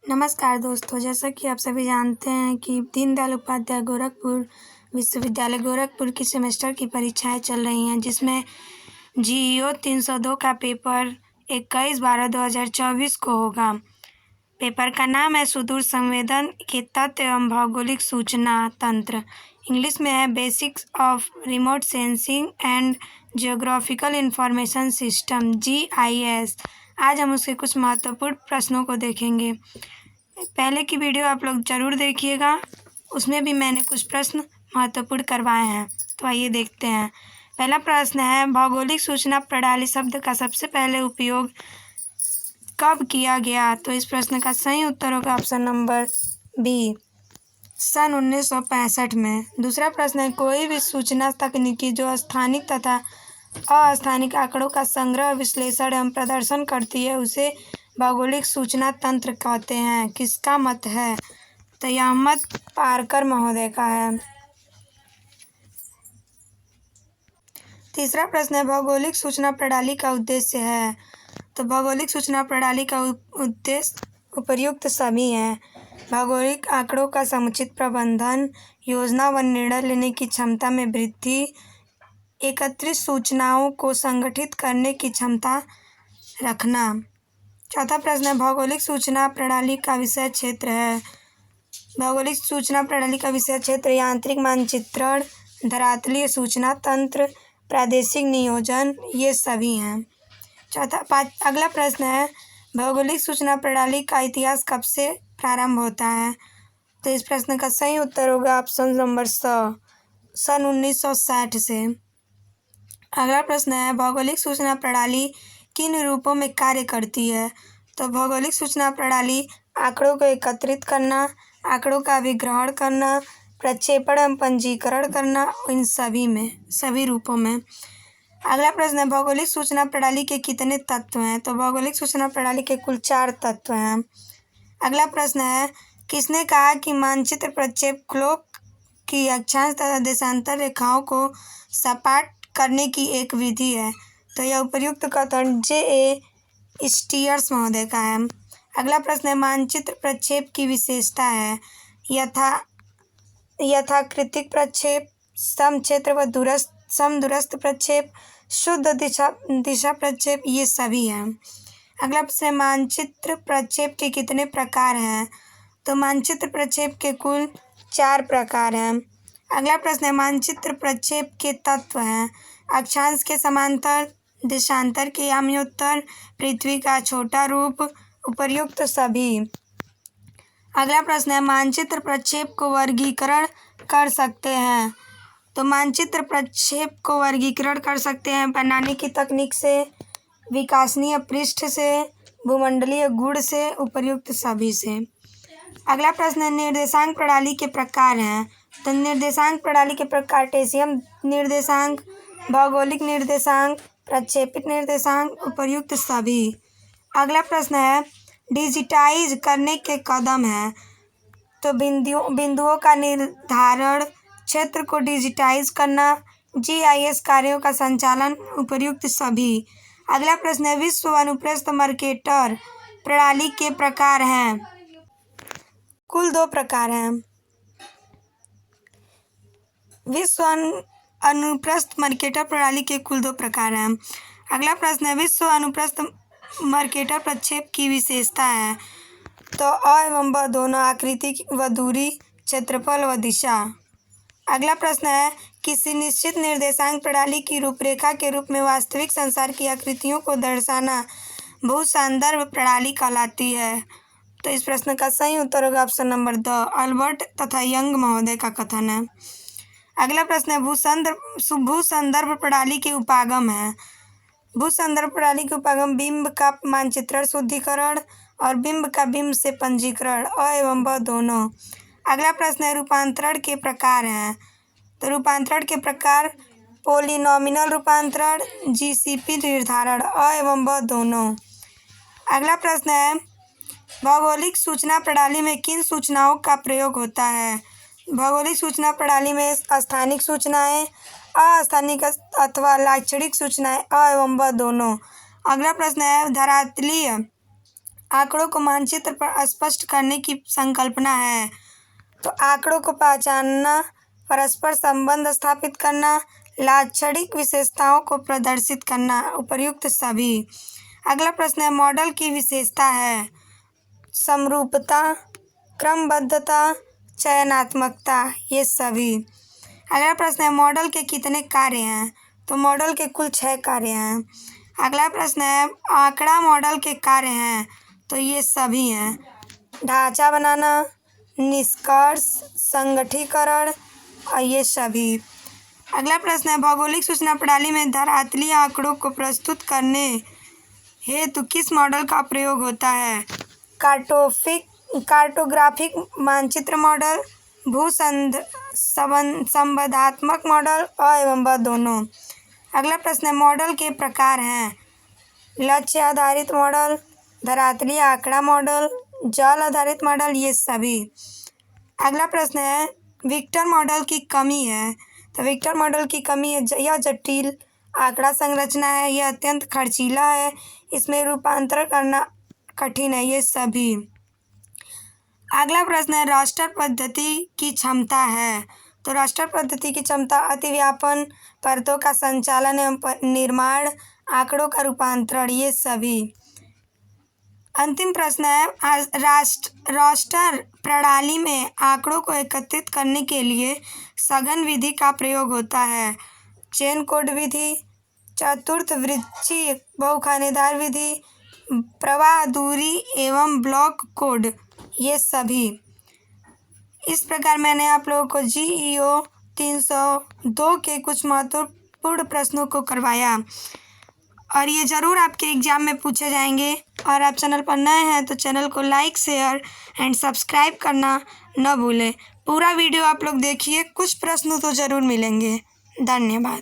नमस्कार दोस्तों, जैसा कि आप सभी जानते हैं कि दीनदयाल उपाध्याय गोरखपुर विश्वविद्यालय गोरखपुर की सेमेस्टर की परीक्षाएं चल रही हैं, जिसमें GEO 302 का पेपर 21/12/2024 को होगा। पेपर का नाम है सुदूर संवेदन के तत्व एवं भौगोलिक सूचना तंत्र। इंग्लिश में है basics of remote sensing and geographical information system GIS। आज हम उसके कुछ महत्वपूर्ण प्रश्नों को देखेंगे। पहले की वीडियो आप लोग ज़रूर देखिएगा, उसमें भी मैंने कुछ प्रश्न महत्वपूर्ण करवाए हैं। तो आइए देखते हैं। पहला प्रश्न है, भौगोलिक सूचना प्रणाली शब्द का सबसे पहले उपयोग कब किया गया? तो इस प्रश्न का सही उत्तर होगा ऑप्शन नंबर बी, सन 1965 में। दूसरा प्रश्न है, कोई भी सूचना तकनीकी जो स्थानिक तथा अस्थानिक आंकड़ों का संग्रह, विश्लेषण एवं प्रदर्शन करती है उसे भौगोलिक सूचना तंत्र कहते हैं। किसका मत है? तो यह मत पारकर महोदय का है। तीसरा प्रश्न है, भौगोलिक सूचना प्रणाली का उद्देश्य है। तो भौगोलिक सूचना प्रणाली का उद्देश्य उपर्युक्त सभी हैं। भौगोलिक आंकड़ों का समुचित प्रबंधन, योजना व निर्णय लेने की क्षमता में वृद्धि, एकत्रित सूचनाओं को संगठित करने की क्षमता रखना। चौथा प्रश्न है, भौगोलिक सूचना प्रणाली का विषय क्षेत्र है। भौगोलिक सूचना प्रणाली का विषय क्षेत्र यांत्रिक मानचित्रण, धरातलीय सूचना तंत्र, प्रादेशिक नियोजन, ये सभी हैं। अगला प्रश्न है, भौगोलिक सूचना प्रणाली का इतिहास कब से प्रारंभ होता है? तो इस प्रश्न का सही उत्तर होगा ऑप्शन नंबर सन 1960 से। अगला प्रश्न है, भौगोलिक सूचना प्रणाली किन रूपों में कार्य करती है? तो भौगोलिक सूचना प्रणाली आंकड़ों को एकत्रित करना, आंकड़ों का विग्रहण करना, प्रक्षेपण एवं पंजीकरण करना, इन सभी रूपों में। अगला प्रश्न है, भौगोलिक सूचना प्रणाली के कितने तत्व हैं? तो भौगोलिक सूचना प्रणाली के कुल 4 तत्व हैं। अगला प्रश्न है, किसने कहा कि मानचित्र प्रक्षेप ग्लोब की अक्षांश तथा देशांतर रेखाओं को सपाट करने की एक विधि है? तो यह उपर्युक्त कथन JA स्टीयर्स महोदय का है। अगला प्रश्न है, मानचित्र प्रक्षेप की विशेषता है यथाकृतिक प्रक्षेप, समक्षेत्र व समदूरस्थ प्रक्षेप, शुद्ध दिशा प्रक्षेप, ये सभी हैं। अगला प्रश्न है, मानचित्र प्रक्षेप के कितने प्रकार हैं? तो मानचित्र प्रक्षेप के कुल 4 प्रकार हैं। अगला प्रश्न है, मानचित्र प्रक्षेप के तत्व हैं अक्षांश के समांतर, देशांतर के याम्योत्तर, पृथ्वी का छोटा रूप, उपर्युक्त सभी। अगला प्रश्न है, मानचित्र प्रक्षेप को वर्गीकरण कर सकते हैं? तो मानचित्र प्रक्षेप को वर्गीकरण कर सकते हैं बनाने की तकनीक से, विकासनीय पृष्ठ से, भूमंडलीय गुण से, उपर्युक्त सभी से। अगला प्रश्न है, निर्देशांक प्रणाली के प्रकार हैं? तो निर्देशांक प्रणाली के प्रकार टेसियम निर्देशांक, भौगोलिक निर्देशांक, प्रक्षेपित निर्देशांक, उपर्युक्त सभी। अगला प्रश्न है, डिजिटाइज करने के कदम हैं? तो बिंदुओं का निर्धारण, क्षेत्र को डिजिटाइज करना, GIS कार्यों का संचालन, उपर्युक्त सभी। अगला प्रश्न है, विश्व अनुप्रस्थ मर्केटर प्रणाली के प्रकार हैं? कुल 2 प्रकार हैं। विश्व अनुप्रस्थ मर्केटर प्रणाली के कुल 2 प्रकार हैं। अगला प्रश्न है, विश्व अनुप्रस्थ मर्केटर प्रक्षेप की विशेषता है? तो अ एवं ब दोनों, आकृति व दूरी, क्षेत्रफल व दिशा। अगला प्रश्न है, किसी निश्चित निर्देशांक प्रणाली की रूपरेखा के रूप में वास्तविक संसार की आकृतियों को दर्शाना भूसंदर्भ प्रणाली कहलाती है? तो इस प्रश्न का सही उत्तर होगा ऑप्शन नंबर द, अल्बर्ट तथा यंग महोदय का कथन है। अगला प्रश्न है, भूसंदर्भ प्रणाली के उपागम है? भूसंदर्भ प्रणाली के उपागम बिंब का मानचित्रण शुद्धिकरण और बिंब का बिंब से पंजीकरण, अ एवं ब दोनों। अगला प्रश्न है, रूपांतरण के प्रकार हैं? तो रूपांतरण के प्रकार पोलिनोमियल रूपांतरण, GCP निर्धारण, अ एवं ब दोनों। अगला प्रश्न है, भौगोलिक सूचना प्रणाली में किन सूचनाओं का प्रयोग होता है? भौगोलिक सूचना प्रणाली में स्थानिक सूचनाएं, अस्थानिक अथवा लाक्षणिक सूचनाएं, अ एवं ब दोनों। अगला प्रश्न है, धरातलीय आंकड़ों को मानचित्र पर स्पष्ट करने की संकल्पना है। तो आंकड़ों को पहचानना, परस्पर संबंध स्थापित करना, लाक्षणिक विशेषताओं को प्रदर्शित करना, उपर्युक्त सभी। अगला प्रश्न है, मॉडल की विशेषता है समरूपता, क्रमबद्धता, चयनात्मकता, ये सभी। अगला प्रश्न है, मॉडल के कितने कार्य हैं? तो मॉडल के कुल 6 कार्य हैं। अगला प्रश्न है, आंकड़ा मॉडल के कार्य हैं? तो ये सभी हैं, ढांचा बनाना, निष्कर्ष, संगठीकरण और ये सभी। अगला प्रश्न है, भौगोलिक सूचना प्रणाली में धरातलीय आंकड़ों को प्रस्तुत करने हेतु किस मॉडल का प्रयोग होता है? कार्टोग्राफिक मानचित्र मॉडल, संबंधात्मक मॉडल एवं व दोनों। अगला प्रश्न है, मॉडल के प्रकार हैं लक्ष्य आधारित मॉडल, धरातलीय आंकड़ा मॉडल, जाल आधारित मॉडल, ये सभी। अगला प्रश्न है, विक्टर मॉडल की कमी है? तो विक्टर मॉडल की कमी है यह जटिल आंकड़ा संरचना है, यह अत्यंत खर्चीला है, इसमें रूपांतरण करना कठिन है, ये सभी। अगला प्रश्न है, रास्टर पद्धति की क्षमता है? तो रास्टर पद्धति की क्षमता अतिव्यापन, परतों का संचालन एवं निर्माण, आंकड़ों का रूपांतरण, ये सभी। अंतिम प्रश्न है, रास्टर प्रणाली में आंकड़ों को एकत्रित करने के लिए सघन विधि का प्रयोग होता है? चेन कोड विधि, चतुर्थवृत्तीय बहुखानेदार विधि, प्रवाह दूरी एवं ब्लॉक कोड, ये सभी। इस प्रकार मैंने आप लोगों को GEO 302 के कुछ महत्वपूर्ण प्रश्नों को करवाया और ये ज़रूर आपके एग्ज़ाम में पूछे जाएंगे। और आप चैनल पर नए हैं तो चैनल को लाइक, शेयर एंड सब्सक्राइब करना न भूलें। पूरा वीडियो आप लोग देखिए, कुछ प्रश्न तो ज़रूर मिलेंगे। धन्यवाद।